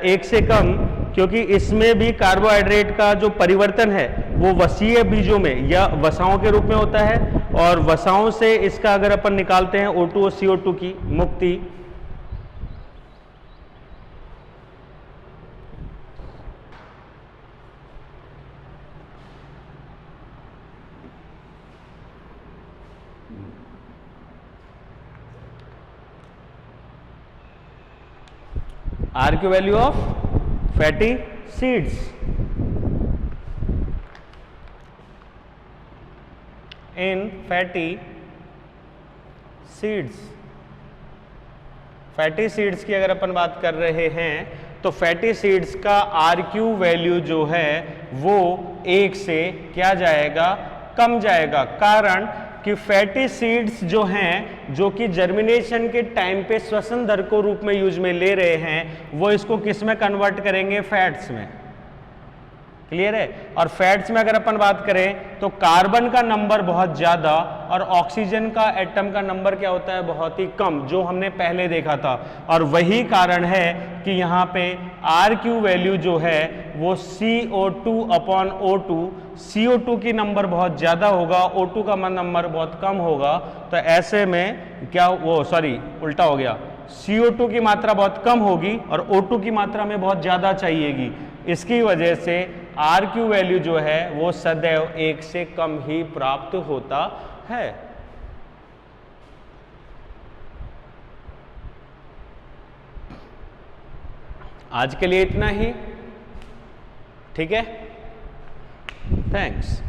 1 से कम, क्योंकि इसमें भी कार्बोहाइड्रेट का जो परिवर्तन है वो वसीय बीजों में या वसाओं के रूप में होता है, और वसाओं से इसका अगर अपन निकालते हैं O2 और CO2 की मुक्ति, RQ value of fatty seeds in fatty seeds. Fatty seeds की अगर अपन बात कर रहे हैं तो फैटी सीड्स का RQ वैल्यू जो है वो 1 से क्या जाएगा, कम जाएगा। कारण कि फैटी सीड्स जो हैं, जो कि जर्मिनेशन के टाइम पे श्वसन दर को रूप में यूज में ले रहे हैं, वो इसको किस में कन्वर्ट करेंगे, फैट्स में। क्लियर है। और फैट्स में अगर अपन बात करें तो कार्बन का नंबर बहुत ज्यादा और ऑक्सीजन का एटम का नंबर क्या होता है, बहुत ही कम, जो हमने पहले देखा था। और वही कारण है कि यहाँ पे RQ वैल्यू जो है वो CO2 अपॉन O2, CO2 की नंबर बहुत ज्यादा होगा, O2 का नंबर बहुत कम होगा। तो ऐसे में क्या, वो सॉरी उल्टा हो गया, CO2 की मात्रा बहुत कम होगी और O2 की मात्रा में बहुत ज्यादा चाहिएगी। इसकी वजह से RQ वैल्यू जो है वो सदैव 1 से कम ही प्राप्त होता है। आज के लिए इतना ही, ठीक है, थैंक्स।